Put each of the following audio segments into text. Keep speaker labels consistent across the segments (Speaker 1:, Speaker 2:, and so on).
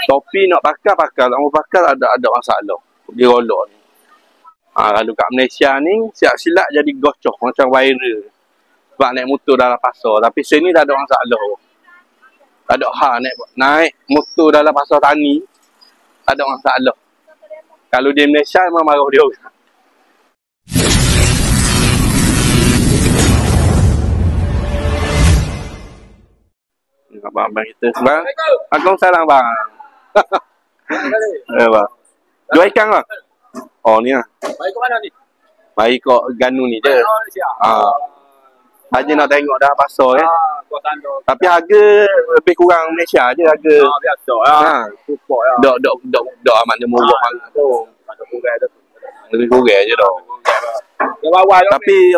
Speaker 1: Topi nak pakai, tak mau pakai ada masalah. Dia rolok ni. Kalau kat Malaysia ni, siap-silap jadi gocoh macam viral. Sebab naik motor dalam pasar. Tapi sini tak ada masalah. Tak ada hal naik motor dalam pasar tani. Tak ada masalah. Kalau di Malaysia memang marah dia. Abang-abang kita. Bang, Waalaikumsalam bang. Bang. Jual ikan bang? Oh ni lah.
Speaker 2: Baik ke mana ni?
Speaker 1: Baik kat Ganu ni je. Haji nak tengok dah pasar Tapi harga lebih kurang Malaysia je harga.
Speaker 2: Biasa lah. Support lah.
Speaker 1: Dok amat dia murah sangat tu.
Speaker 2: Ada kurang tu.
Speaker 1: Lebih kurang je dah.
Speaker 2: Yang bawah
Speaker 1: Tapi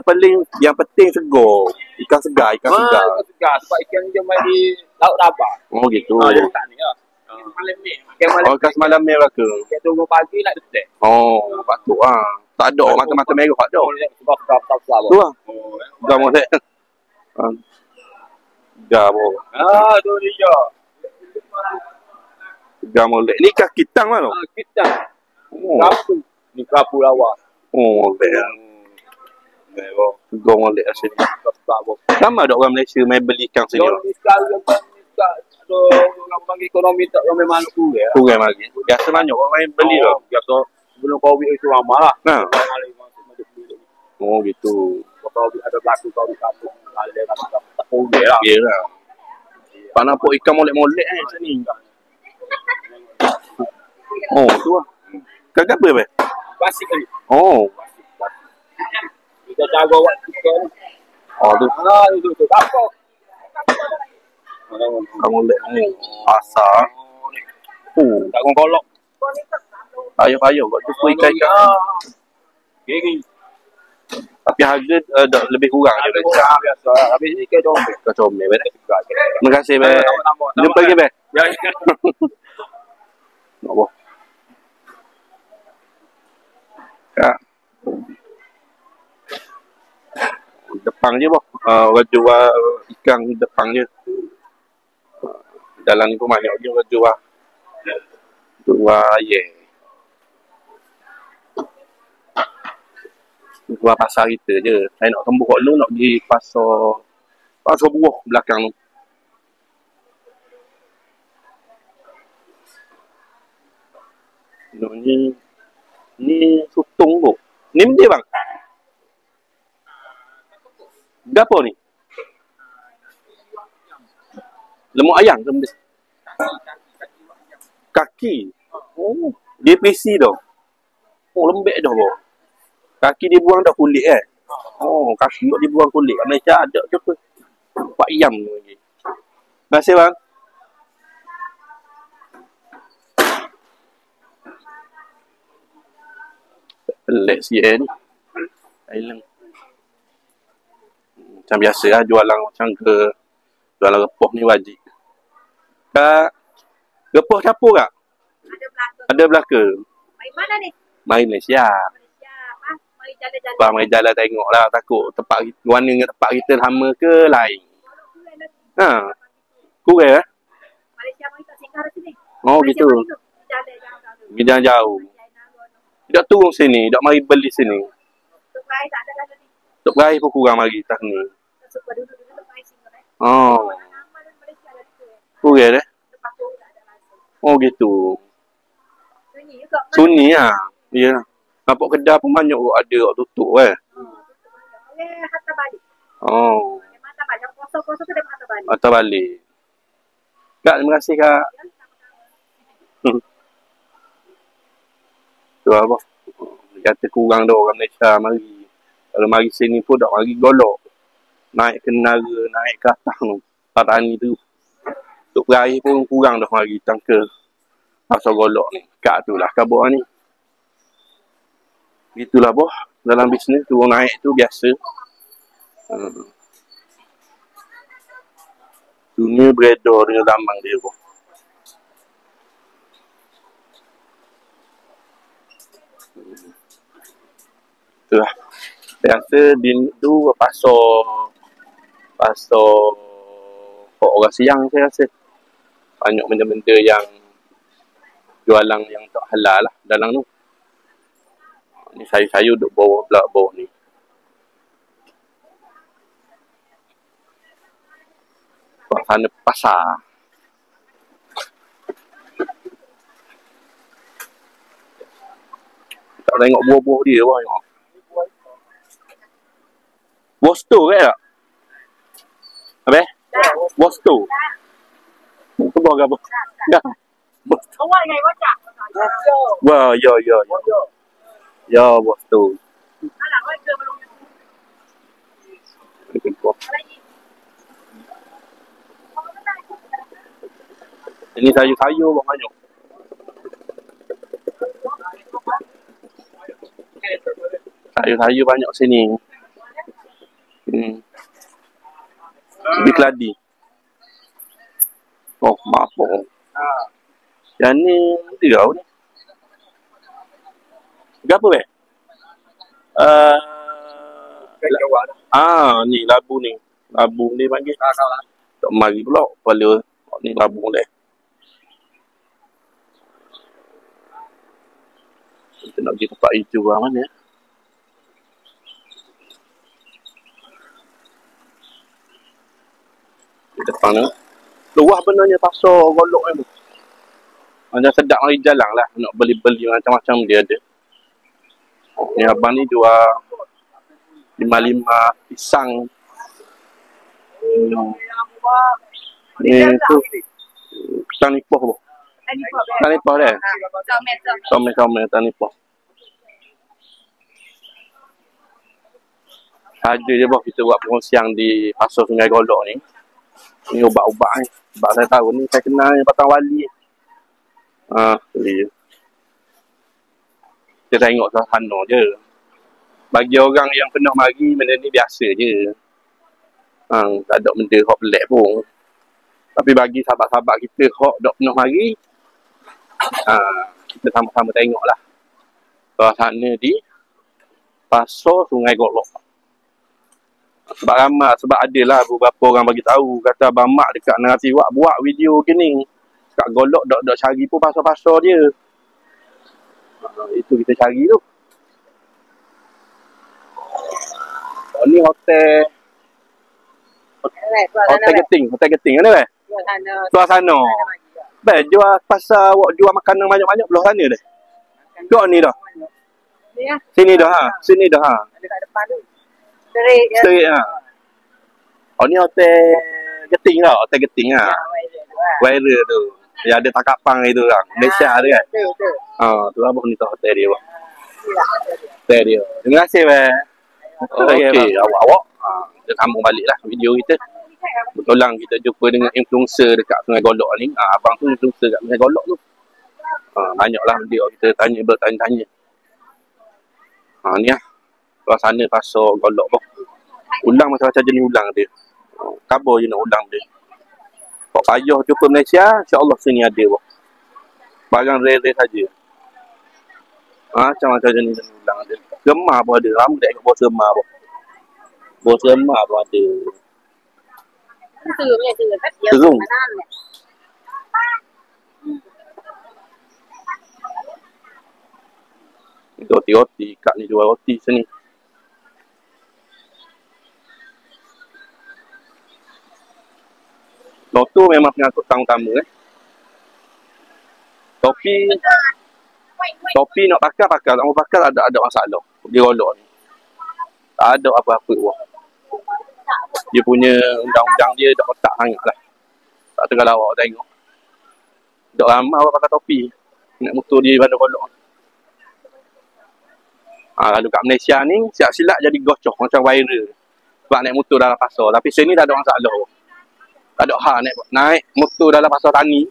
Speaker 1: yang penting segar. Ikan segar.
Speaker 2: Ikan segar. Sebab ikan dia main di laut Rabah.
Speaker 1: Oh gitu.
Speaker 2: Dia letak ni lah. Malam ni.
Speaker 1: Oh, ikan semalam ni berlaku.
Speaker 2: Ikan tunggu pagi nak detek.
Speaker 1: Oh, patut lah. Tak ada mata-mata merah tak ada.
Speaker 2: Sebab besar-besar.
Speaker 1: Tu lah. Gak molek. Gak boleh.
Speaker 2: Tu dia.
Speaker 1: Gak molek. Ni ikan kitang mana?
Speaker 2: Kitang. Kerapu. Ni kerapu lawa.
Speaker 1: Oh, molek. Gak molek lah sini. Sama ada orang Malaysia main beli ikan sini.
Speaker 2: Sekarang orang bagi ekonomi tak ramai malu kurang.
Speaker 1: Kurang lagi. Biasa banyak orang main beli lah.
Speaker 2: Biasa sebelum Covid itu ramai lah.
Speaker 1: Nah. Oh gitu.
Speaker 2: Kalau ada berlaku Covid satu, ada tak kurang lah.
Speaker 1: Yelah. Pak nampak ikan molek-molek sini. Oh tu lah. Kagak apa?
Speaker 2: Klasik ni.
Speaker 1: Oh.
Speaker 2: Kita jaga waktu ikan.
Speaker 1: Oh tu.
Speaker 2: Itu. Apa?
Speaker 1: Kamu lihat ni asal.
Speaker 2: Tak golok.
Speaker 1: Ayo buat tu ikan.
Speaker 2: Gini.
Speaker 1: Tapi harga lebih kurang je
Speaker 2: biasa. Habis ni ikan comel.
Speaker 1: Ikan comel bet. Terima kasih bet. Jumpa lagi bet.
Speaker 2: Ya.
Speaker 1: Apa? Kak. Depan je boh. Orang jual ikan depan je. Dalam ni pun banyak dia orang jual. Jual pasar kita je. Saya nak tembus kat lu nak pergi pasar buah belakang tu. Ni sutong tu. Ni dia bang. Berapa ni? Lemuk ayam ke benda? Kaki. Oh, dia PC dah. Oh, lembek dah bro. Kaki dia buang dah kulit Oh, kaki dia buang kulit. Malaysia ada je apa? Pak ayam tu lagi. Terima kasih bang. Pelik sikit ni. Island. Macam biasa lah jualan macam ke jualan repoh ni wajib. Kak, repoh capur kak? Ada belaka.
Speaker 3: Main mana ni?
Speaker 1: Main Malaysia.
Speaker 3: Mari jalan-jalan.
Speaker 1: Bang, mari jalan tengok lah. Takut tempat kita, warna dengan tempat kita sama ke lain. Kurang
Speaker 3: Malaysia mari tak singgah sini.
Speaker 1: Oh gitu. Jalan jauh. Tidak turun sini, tidak mari beli sini.
Speaker 3: Tok Rai tak ada lagi.
Speaker 1: Tok Rai pun kurang lagi tahun ni.
Speaker 3: Suka dulu Tok Rai singgah.
Speaker 1: Oh. Kurang Oh gitu. Sunyi lah. Ya. Nampak kedai pun banyak kot ada kot tutup
Speaker 3: Hantar balik.
Speaker 1: Oh.
Speaker 3: Hantar balik. Kosong-kosong tu dia hantar balik.
Speaker 1: Hantar balik. Kak, terima kasih kak. Tu apa? Kata kurang dah orang Malaysia mari. Kalau mari sini pun tak mari golok. Naik ke Nara, naik ke atas tu. Petani tu. Tok Rai pun kurang dah mari tangka pasal golok ni. Kak tu lah khabar ni. Itulah boh. Dalam bisnes turun naik tu biasa. Dunia beredar dengan zaman dia boh. Itulah. Biasa di tu pasar orang siang saya rasa. Banyak benda-benda yang jualan yang tak halal lah dalam tu. Ni sayur-sayur duk bawah pula bawah ni. Suasana pasar. Tak tengok buah-buah dia pun tengok. Buah sto ke tak? Habis? Buah sto. Itu buah apa? Dah.
Speaker 3: Awak yang baca.
Speaker 1: Wah, ya. Ya, buah sto.
Speaker 3: Alah, baca belum.
Speaker 1: Ini sayur-sayur pun banyak. Sayur-sayur banyak sini. Lebih keladi. Oh, maaf. Yang ni, dia ni. Dia apa, weh? Ni labu ni. Labu ni panggil. Tak mari pula. Kepala. Ni labu boleh. Kita nak pergi tempat hijau lah mana. Di depan ni. Luah benarnya pasar golok ni. Macam sedap mari jalan lah. Nak beli-beli macam-macam dia ada. Ni abang ni jual 55 pisang. Ni tu pisang nipah apa? Pisang nipah dia? Somel pisang nipah. Saja je bah kita buat perkongsian di pasar Sungai Golok ni. Ni ubat-ubat ni. Sebab saya tahu ni saya kenal Batang Wali. Beli je. Kita tengok suasana je. Bagi orang yang pernah mari, benda ni biasa je. Tak ada benda hot pelik pun. Tapi bagi sahabat-sahabat kita hot tak pernah mari, kita sama-sama tengok lah suasana di pasar Sungai Golok. Sebab ramai, sebab adalah beberapa orang bagi tahu kata Abang Mak dekat Narati Wak buat video gini. Kat Golok dok cari pun pasar-pasar dia. Itu kita cari tu. Ni hotel Geting mana weh? Suasana. Baik jual pasar awak jual makanan banyak-banyak belah sana dah. Dok ni dah. Sini dah ha.
Speaker 3: Dekat depan tu.
Speaker 1: Straight ha. Ni hotel Geting lah, hotel Geting ah. Viral tu. Yang ada takapang itu kan. Malaysia tu kan. Tu apa ni tu hotel dia. Hotel dia. Terima kasih weh. Okey, awak-awak. Kita sambung balik lah video kita. Kebetulan kita jumpa dengan influencer dekat Sungai Golok ni. Abang tu influencer dekat Sungai Golok tu. Banyaklah dia kita bertanya-tanya. Ni lah. Suasana pasar Golok pun. Ulang macam-macam jenis ulang dia. Kabar je nak ulang dia. Kalau payah jumpa Malaysia, insyaAllah sini ada pun. Barang rare-rare saja. Macam-macam jenis ulang dia. Gemar pun ada. Ramai tak ikut bos gemar pun. Bos gemar pun ada. Terung. Roti-roti. Kak ni jual roti sini. Motor memang pengangkut tamu-tamu Topi nak pakai. Tak mau pakai ada masalah. Dia Golok ni. Tak ada apa-apa pun. Dia punya undang-undang dia dah kotak sangat lah. Tak tengah lawak tengok. Tak ramai orang pakai topi. Nak motor dia Bandar Golok. Kalau kat Malaysia ni, siap-silap jadi gocoh macam viral. Sebab naik motor dalam pasar. Tapi sini tak ada masalah. Tak ada hal naik motor dalam pasar tani.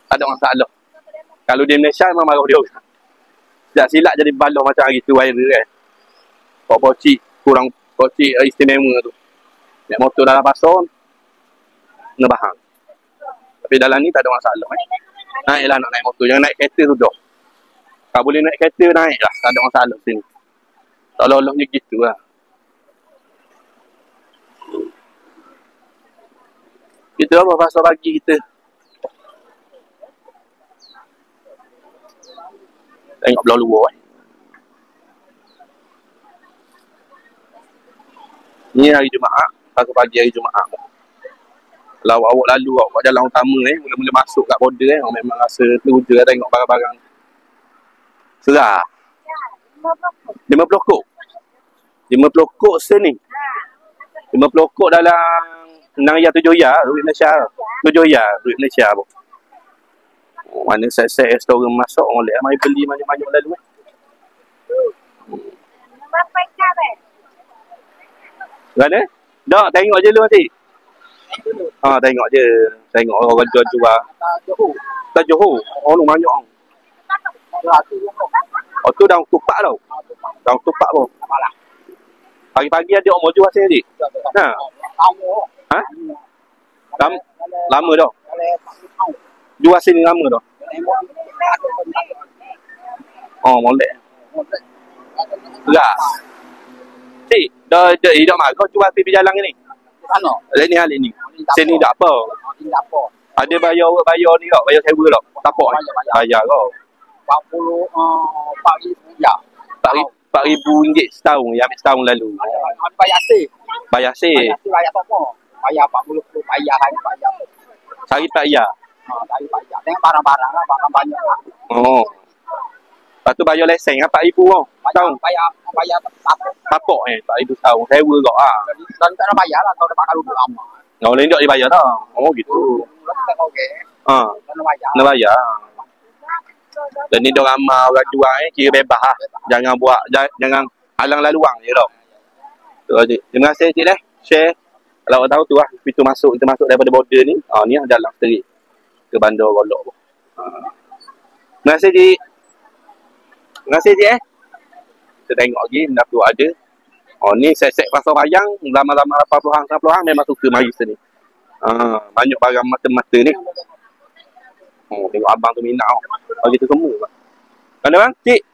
Speaker 1: Tak ada masalah. Kalau di Malaysia memang marah dia orang. Siap-silap jadi baloh macam hari tu viral kan. Pocik kurang pocik istimewa tu. Naik motor dalam pasar, kena bahang. Tapi dalam ni tak ada masalah. Naiklah nak naik motor. Jangan naik kereta tu dah. Kalau boleh naik kereta, naiklah. Tak ada masalah sini. Tolong-tolongnya gitu lah. Kita apa pasal pagi kita. Tengok belah luar. Ni hari Jumaat, pagi hari Jumaat. Kalau awak lalu awak jalan utama mula-mula masuk kat border awak memang rasa teruja tengok barang-barang. Serah. 50 kok. 50 kok sini. 50 kok dalam 6 ya 7 ya duit Malaysia. 7 ya duit Malaysia pun. Oh, mana set-set restoran masuk orang lek mari beli banyak-banyak lalu.
Speaker 3: Berapa jam
Speaker 1: Mana? Dak tengok je lu nanti. Tengok je. Tengok orang jual. Tak Johor. Oh, lu banyak. Oh, tu dah tupak tau. Dah tupak pun. Pagi-pagi ada orang jual sini. Ha. Ha? Lama dah. Jual sini lama dah. Oh, molek. Enggak. Cik, dah hidup mak kau jual pergi jalan ni.
Speaker 2: Mana?
Speaker 1: Hal ni. Sini tak apa. Ada bayar ni tak? Bayar sewa tak? Tapak. Bayar kau.
Speaker 2: 4,000 ya.
Speaker 1: RM4,000 setahun. Yang ambil setahun lalu.
Speaker 2: Bayar sih.
Speaker 1: Bayar sih.
Speaker 2: Bayar apa? Bayar 40 bayar hari bayar.
Speaker 1: Sehari bayar.
Speaker 2: Dari bayar. Dengan barang-barang lah, barang banyak lah.
Speaker 1: Oh. Lepas tu bayar lesen RM4,000 tau. Setahun.
Speaker 2: Bayar
Speaker 1: Tapak RM4,000 setahun. Sewa kau lah.
Speaker 2: dan tak nak bayar lah kalau dapat kalau lama.
Speaker 1: Orang lain tak dibayar tau. Oh gitu.
Speaker 2: Tak okey.
Speaker 1: Tak
Speaker 2: nak bayar.
Speaker 1: nak bayar. Dan ni dia ramai orang jual kira bebas lah. Jangan buat, jangan halang laluang je tau. Tu Cik. Terima kasih Cik dah. Share. Kalau awak tahu tu lah, pintu masuk daripada border ni. Ni lah jalan straight ke bandar Golok tu. Terima kasih Cik. Terima kasih Cik Kita tengok lagi benda tu ada. Ni set-set pasar bayang lama-lama 80-an 90-an memang suka mari sini. Banyak barang mata-mata ni. Tengok abang tu minat bagi tu semua. Mana bang? Cik.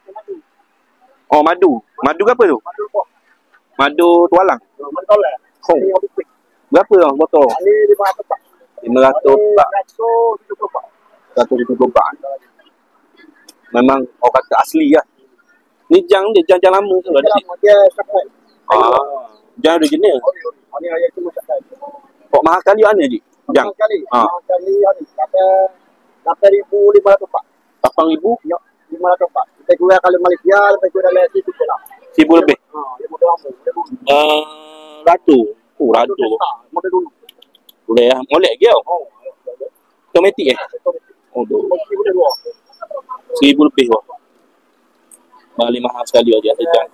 Speaker 1: Madu. Madu ke apa tu? Madu tualang. Berapa bang botol?
Speaker 2: Ini
Speaker 1: 500 bak. 170 bak. Memang orang kata asli lah. Ni jang lama tu ada sini.
Speaker 2: dia sampai.
Speaker 1: Jang original.
Speaker 2: Ini ayat cuma sampai.
Speaker 1: Kok mahal kali mana Cik? Jang.
Speaker 2: Kali ni kata 8,500 pak.
Speaker 1: 8,000?
Speaker 2: Ya, 500 pak. Kita jual kalau Malaysia lebih kurang dalam 1,000 lah.
Speaker 1: 1,000 lebih.
Speaker 2: Dia model lama.
Speaker 1: Ratu. Ratu.
Speaker 2: Model dulu.
Speaker 1: Boleh lah. Molek ke tau? Otomatik Oh, tu. 1,000 lebih wah. Balik mahal sekali aja sejam.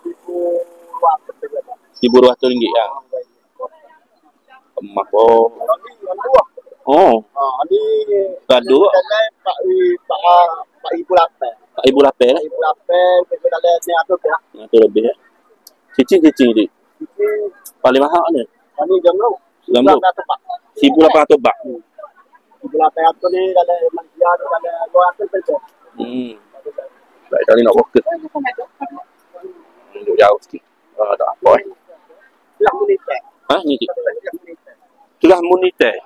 Speaker 1: RM1,200 ya. Emak oh.
Speaker 2: Ni
Speaker 1: Gaduh.
Speaker 2: Pak Ibu Lapar.
Speaker 1: Pak Ibu Lapar lah.
Speaker 2: Ibu Lapar kita dalam ni apa
Speaker 1: tu lebih ya. Cicing ni. Paling mahal ni.
Speaker 2: Ni jam
Speaker 1: 1,800 bak.
Speaker 2: Ibu Lapar tu ni dalam Malaysia tu dalam 200 pesos.
Speaker 1: Baik tadi nak fokus. Duduk jauh sikit. Tak apa
Speaker 2: Lah monitor.
Speaker 1: Ni Cik. Telah monitor.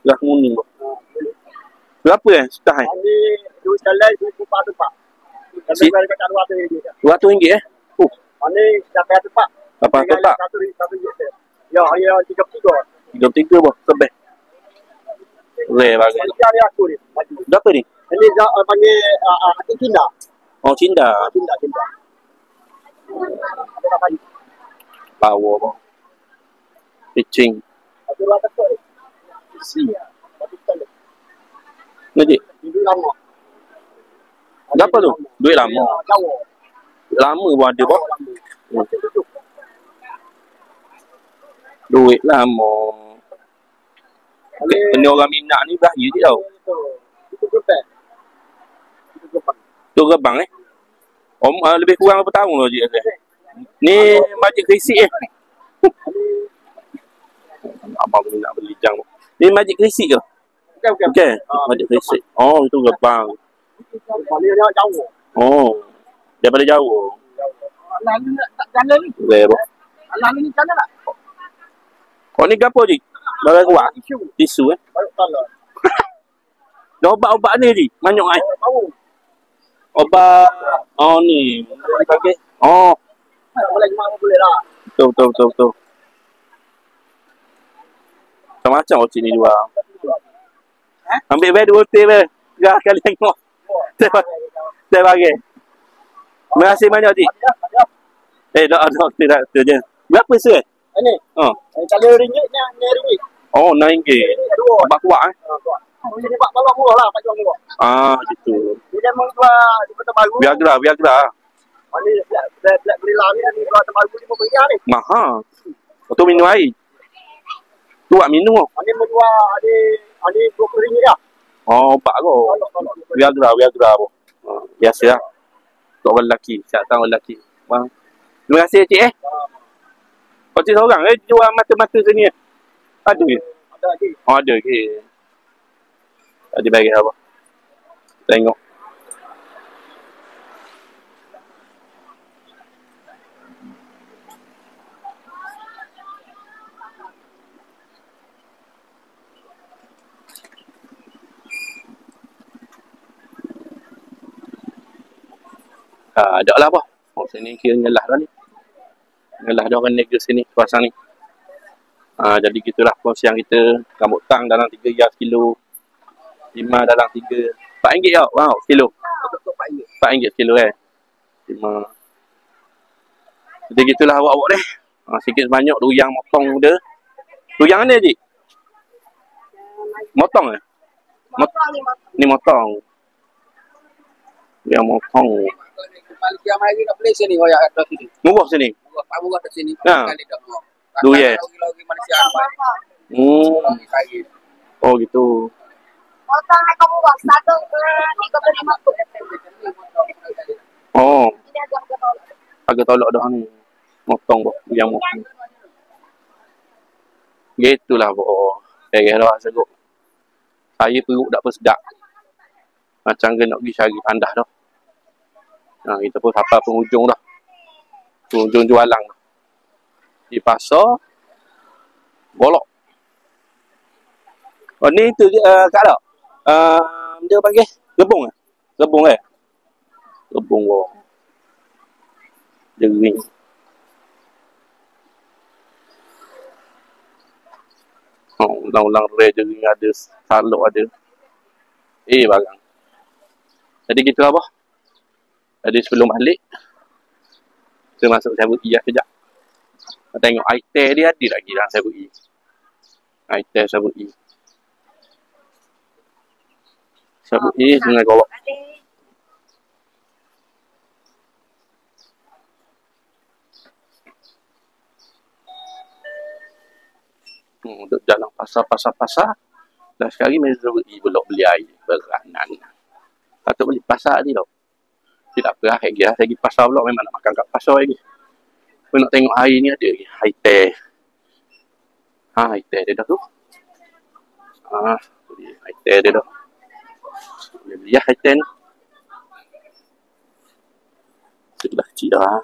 Speaker 1: Telah muni. Berapa setah
Speaker 2: Ni duit jalan RM1,400 pak. Tapi kalau kat luar tu
Speaker 1: RM200
Speaker 2: Ni sampai tu pak.
Speaker 1: Apa tu pak?
Speaker 2: Ya, ya 33.
Speaker 1: 33 boh, sebeh. Boleh bagi.
Speaker 2: Malaysia ni aku ni.
Speaker 1: Berapa ni?
Speaker 2: Ini panggil hati Cinda.
Speaker 1: Cinda.
Speaker 2: Cinda. Ada tak pagi?
Speaker 1: Power boh. Pitching.
Speaker 2: Ada luar tekuk ni.
Speaker 1: Ni Cik.
Speaker 2: Ini lama.
Speaker 1: Berapa tu? Duit lama.
Speaker 2: Jawa.
Speaker 1: Lama pun ada boh. Duit lama. Kena orang minat ni bahaya je tau. Tu gebang lebih kurang berapa tahun lah Cik. Ni bajet krisik Abang ni nak beli jang. Ni bajet krisik ke? Bukan. Bajet krisik. Itu gebang. Daripada jauh.
Speaker 2: Lalu tak jalan ni.
Speaker 1: Boleh boh.
Speaker 2: Lalu ni jalan tak?
Speaker 1: Ni gapo Cik? Barang kuat. Tisu
Speaker 2: Baru salah.
Speaker 1: Dah obat-obat ni Cik. Banyak ai. Obat. Oh ni. Bagi. Oh.
Speaker 2: Boleh cuma boleh lah.
Speaker 1: Betul. Macam-macam ocik ni jual. Ambil beg 2 hotel beg. Dah kali tengok. Saya bagi. Terima kasih banyak cik. Tak tu je. Berapa sih?
Speaker 2: Ini. Kalau ringgit ni ringgit.
Speaker 1: Oh, RM9. Abang kuat
Speaker 2: Jadi buat tolong murah lah, jual murah.
Speaker 1: Gitu.
Speaker 2: Dia memang jual di Kota Baru.
Speaker 1: Viagra.
Speaker 2: Ni black gorilla ni jual Kota Baru RM50 ni.
Speaker 1: Mahal. Lepas tu minum air. Tu buat minum.
Speaker 2: Ni menjual ada RM20 dah.
Speaker 1: Oh, obat kot. Viagra pun. Biasa lah. Untuk orang lelaki. Siap tahu orang lelaki. Bang. Terima kasih cik Kau cik seorang jual mata-mata sini Ada ke?
Speaker 2: Ada lagi.
Speaker 1: Oh, ada ke? Tadi bagi apa? Tengok. Ada lah apa? Oh, sini kira ngelah dah ni. Ngelah dah orang negeri sini, kawasan ni. Jadi gitulah perkongsian kita. Rambut tang dalam 3 riyal sekilo. 5 dalam 3. RM4 tau. Wow, kilo. RM4 kilo 5. Jadi gitulah awak-awak ni. Sikit sebanyak ruyang motong dia. Ruyang mana cik? Motong Ni motong. Yang motong.
Speaker 2: Malaysia mari nak beli sini royak kat sini.
Speaker 1: Murah sini.
Speaker 2: Murah kat sini.
Speaker 1: Kali
Speaker 2: dah murah.
Speaker 1: Lagi
Speaker 2: Malaysia.
Speaker 1: Oh gitu.
Speaker 3: Motong nak kamu buat satu ke 35
Speaker 1: Oh.
Speaker 3: Ini agak
Speaker 1: Agak tolak dah ni. Motong boh, yang motong. Gitulah boh. Kayak dah seguk. Saya perut tak persedak. Macam kena pergi cari pandah dah. Kita pun sampai penghujung dah. Penghujung jualan dah. Di pasar bolok. Oh ni tu kat dak. Dia panggil rebung Rebung Rebung boh. Jering. Ulang-ulang jering ada, saluk ada. Barang. Jadi gitu apa? Jadi sebelum balik, kita masuk Sabui sekejap. Tengok item dia ada lagi dalam Sabui. Item Sabui. Sabui Sungai Golok. Untuk jalan pasar. Dan sekarang ni Sabui belum beli air beranan. Patut beli pasar ni tau. Tidak apa, saya pergi pasar pula memang nak makan kat pasar lagi. Saya nak tengok air ni ada lagi. Air teh. Air teh dia dah tu. Air teh dia dah. Boleh beli air teh ni. Sebelah kecil dah.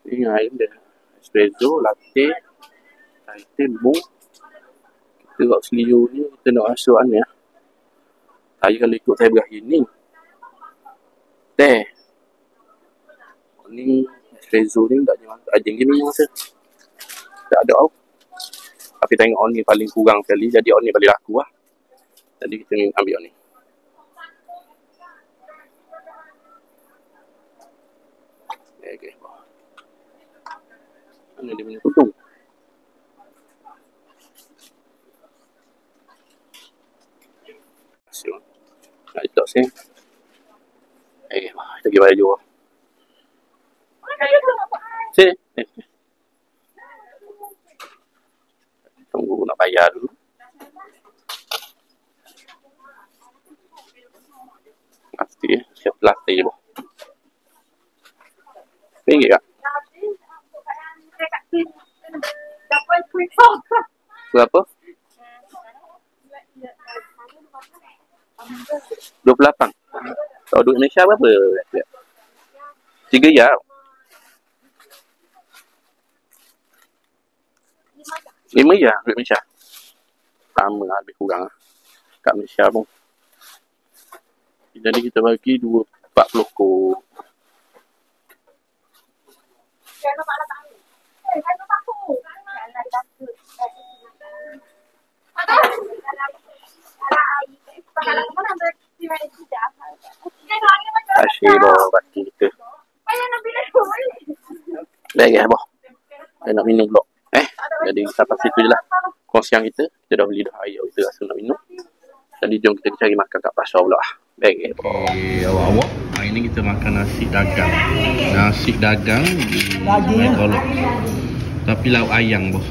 Speaker 1: Ini air dia. Espresso, latte, air teh, bung. Kita kat Seliu ni, kita nak rasa mana ya. Saya kalau ikut saya berakhir ni. Teh. Ni, espresso ni tak jangan ajing gini masa. Tak ada tau. Tapi tengok on ni paling kurang sekali. Jadi on ni paling laku lah. Jadi kita ambil on ni. Okay. Mana dia punya tutung? Nak letak sini. Kita pergi balik jual. Sini. Tunggu nak bayar dulu. Pasti siap latih boh. Tinggi tak? Berapa? 28. Kalau duit Malaysia berapa? 3 riyal. 5 riyal duit Malaysia. sama lah, lebih kurang lah. Kat Malaysia pun. Jadi kita bagi 40 kod.
Speaker 3: Jangan malah tahu. Jangan takut. Jangan takut.
Speaker 1: Kasih boh baki kita. Baik ya boh. Saya nak minum pula. Jadi sampai situ je lah. Kongsian kita. Kita dah beli dah air. Kita rasa nak minum. Jadi jom kita cari makan kat pasar pula. Baik ya boh. Okay, awak-awak. Hari ni kita makan nasi dagang. Nasi dagang di Megolok. Tapi lauk ayam boh.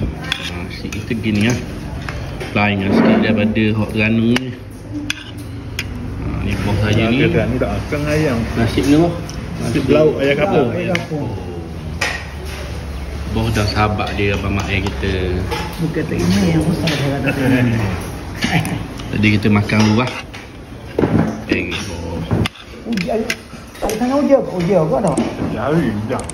Speaker 1: Nasi kita gini lah. Lain lah sikit daripada hot Terengganu ni. Ni boh saja ni.
Speaker 4: Terengganu dah akan ayam.
Speaker 1: Nasi ni boh.
Speaker 4: Nasi lauk ayam kapur.
Speaker 1: Boh dah sahabat dia abang mak ayah kita.
Speaker 5: Bukan tak ini yang besar saya kata.
Speaker 1: Tadi kita makan luar. Boh.
Speaker 5: Ujian. Ada tengah ujian kau dah.
Speaker 4: Jari dah.